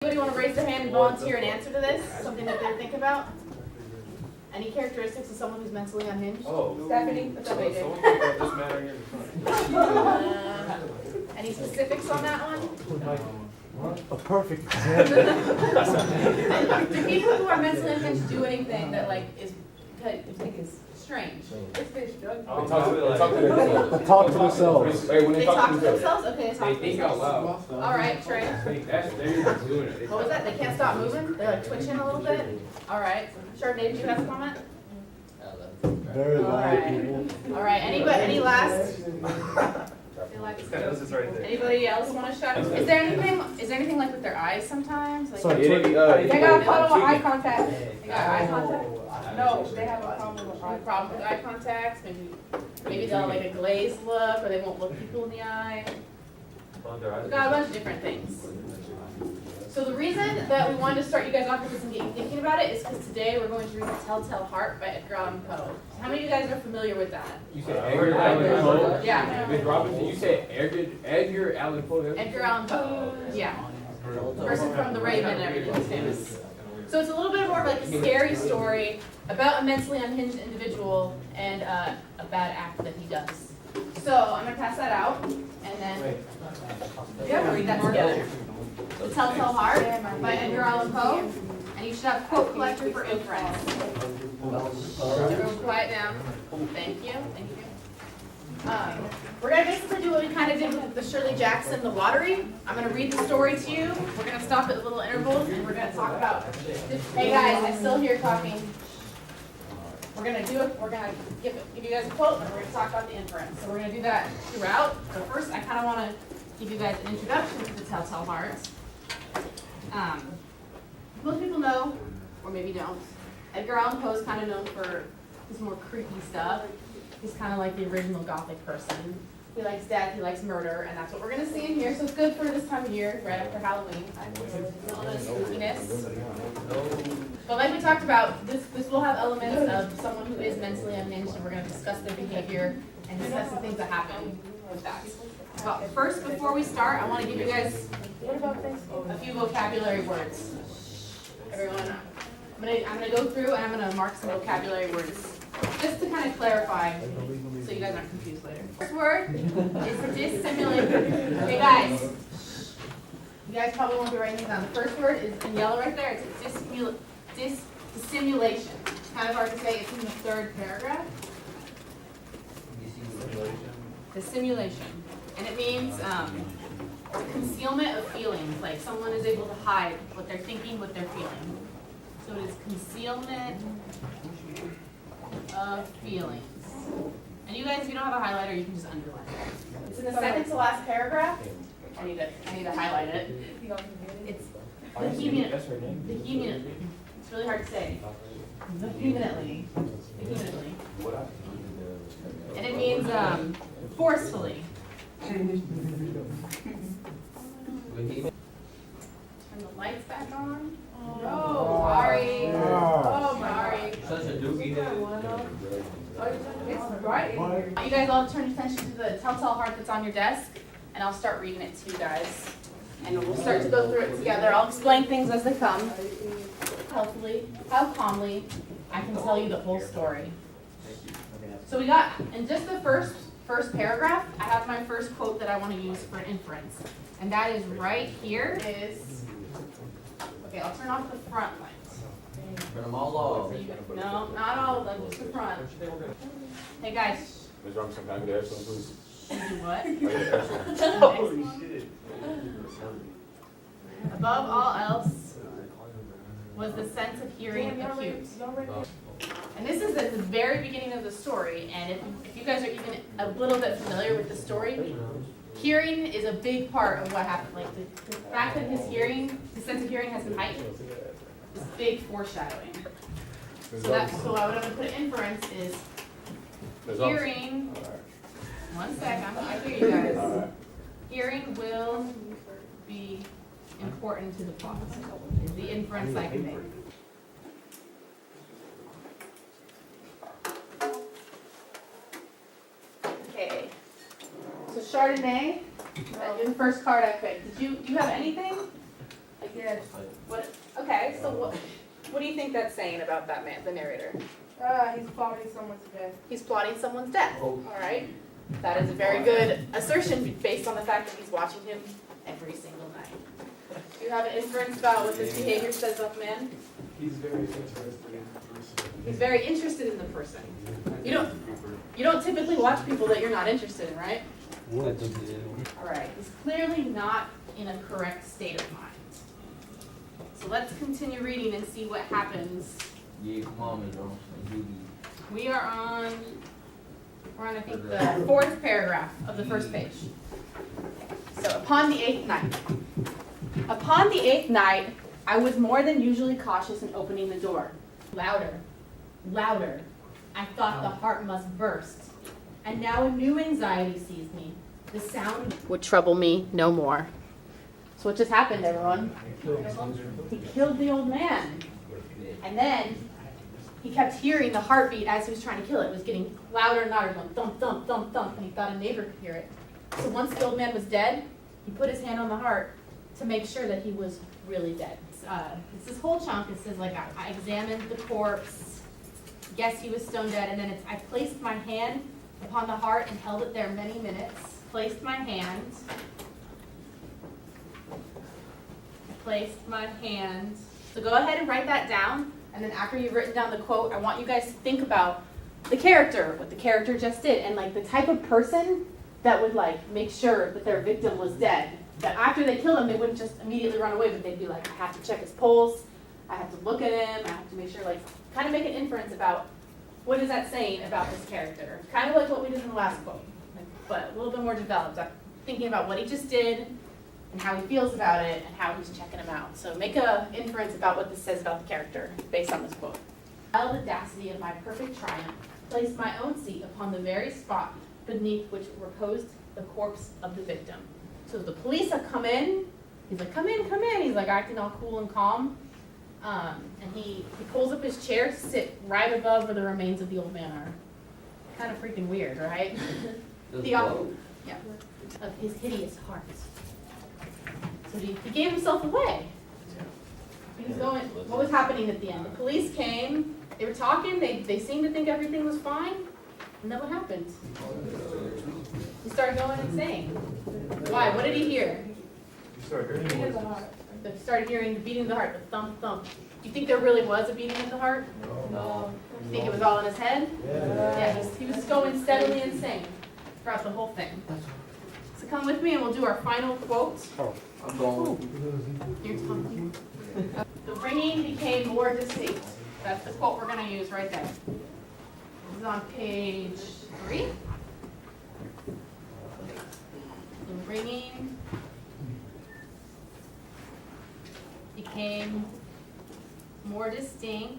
Anybody want to raise their hand and volunteer an answer to this? Something that they think about? Any characteristics of someone who's mentally unhinged? Oh. Stephanie? What's up, AJ? Someone think about this matter here in front. Any specifics on that one? A perfect example. Do people who are mentally unhinged do anything that like is you think is strange? Talk to themselves. Hey, when They talk to themselves? Okay, they talk They to think themselves. out loud. All right, Trey. That's they're doing it. What was that? They can't stop moving? They're like twitching a little bit? All right. Chardonnay, did you have a comment? Very All loud right. people. All right. Anybody? Any last? This is right there. Anybody else want to shout? Is there anything like with their eyes sometimes? Like, Sorry, they got a problem with eye contact. They got eye contact. No, they have a problem with Eye contact. Maybe they'll have like a glazed look, or they won't look people in the eye. We got a bunch of different things. So the reason that we wanted to start you guys off with this and get you thinking about it is because today we're going to read The Telltale Heart by Edgar Allan Poe. How many of you guys are familiar with that? You said Edgar Allan Poe? Yeah. Ms. Robinson, you said Edgar Allan Poe? Edgar Allan Poe. Yeah. Person from The Raven and everything is famous. So it's a little bit more of like a scary story about a mentally unhinged individual and a bad act that he does. So I'm going to pass that out, and then we have to read that together. The Telltale Heart by Edgar Allan Poe, and you should have quote collector for inference. Everyone quiet down. Thank you. Thank you. We're going to basically do what we kind of did with the Shirley Jackson, The Lottery. I'm going to read the story to you. We're going to stop at little intervals, and we're going to talk about, hey guys, I'm still here talking. We're going to do it. We're going to give you guys a quote, and we're going to talk about the inference. So we're going to do that throughout. So first, I kind of want to give you guys an introduction to the Telltale Heart. Most people know, or maybe don't, Edgar Allan Poe is kind of known for his more creepy stuff. He's kind of like the original Gothic person. He likes death, he likes murder, and that's what we're going to see in here. So it's good for this time of year, right after Halloween. A little bit of spookiness. But like we talked about, this will have elements of someone who is mentally unhinged, and we're going to discuss their behavior and discuss the things that happen with that. But first, before we start, I want to give you guys a few vocabulary words. Everyone, I'm gonna go through and I'm gonna mark some vocabulary words just to kind of clarify, so you guys aren't confused later. First word is dissimulation. Okay, guys. You guys probably won't be writing these down. The first word is in yellow right there. It's dissimulation. It's kind of hard to say. It's in the third paragraph. Dissimulation. And it means concealment of feelings, like someone is able to hide what they're thinking, what they're feeling. So it is concealment of feelings. And you guys, if you don't have a highlighter, you can just underline it. It's in the second to last paragraph. I need to highlight it. It's vehemently. It's really hard to say. Vehemently. And it means forcefully. Turn the lights back on. Oh, sorry. Oh, sorry. Such a dookie. You guys all turn attention to the Telltale Heart that's on your desk, and I'll start reading it to you guys. And we'll start to go through it together. I'll explain things as they come. Healthily, how calmly, I can tell you the whole story. So we got, in just the first paragraph, I have my first quote that I want to use for an inference. And that is right here is, okay, I'll turn off the front lights. Turn them all off. No, not all of them, just the front. Hey guys. Ms. Robinson, can I get excellent, please? Do what? Holy shit. Above all else was the sense of hearing acute. And this is at the very beginning of the story, and if you guys are even a little bit familiar with the story, hearing is a big part of what happened. Like the fact that his sense of hearing has been heightened is big foreshadowing. So what I'm going to put inference is hearing, one sec, I hear you guys. Hearing will be important to the plot, is the inference I can make. Okay, so Chardonnay, you're the first card I picked. Do you have anything? Like Yes. What, okay, so what do you think that's saying about that man, the narrator? He's plotting someone to death. He's plotting someone's death, all right? That is a very good assertion based on the fact that he's watching him every single night. Do you have an inference about what this behavior says about the man? He's very interested in the person. He's very interested in the person. You don't typically watch people that you're not interested in, right? All right, he's clearly not in a correct state of mind. So let's continue reading and see what happens. Yeah, come on, bro. We're on, I think, the fourth paragraph of the first page. So, upon the 8th night. Upon the 8th night, I was more than usually cautious in opening the door. Louder, louder. I thought the heart must burst. And now a new anxiety seized me. The sound would trouble me no more. So what just happened, everyone? He killed the old man. And then he kept hearing the heartbeat as he was trying to kill it. It was getting louder and louder, going thump, thump, thump, thump, and he thought a neighbor could hear it. So once the old man was dead, he put his hand on the heart to make sure that he was really dead. It's this whole chunk. It says, like, I examined the corpse, guess he was stone dead, and then I placed my hand upon the heart and held it there many minutes. Placed my hand. So go ahead and write that down, and then after you've written down the quote, I want you guys to think about the character, what the character just did, and like the type of person that would like make sure that their victim was dead. That after they killed him, they wouldn't just immediately run away, but they'd be like, I have to check his pulse, I have to look at him, I have to make sure, like, kind of make an inference about what is that saying about this character. Kind of like what we did in the last quote, but a little bit more developed. I'm thinking about what he just did, and how he feels about it, and how he's checking him out. So make an inference about what this says about the character based on this quote. Wild audacity of my perfect triumph placed my own seat upon the very spot beneath which reposed the corpse of the victim. So the police have come in. He's like, come in, come in. He's like acting all cool and calm. And he pulls up his chair to sit right above where the remains of the old man are. Kind of freaking weird, right? Yeah, of his hideous heart. So he gave himself away. He was going, what was happening at the end? The police came, they were talking, they seemed to think everything was fine, and then what happened? He started going insane. Why? What did he hear? He started He hearing has a voices. heart. He started hearing the beating of the heart, the thump, thump. Do you think there really was a beating of the heart? No. You think it was all in his head? Yeah, he was going steadily insane throughout the whole thing. So come with me and we'll do our final quote. I'm going. You're talking. The ringing became more distinct. That's the quote we're going to use right there. This is on page 3. The ringing became more distinct.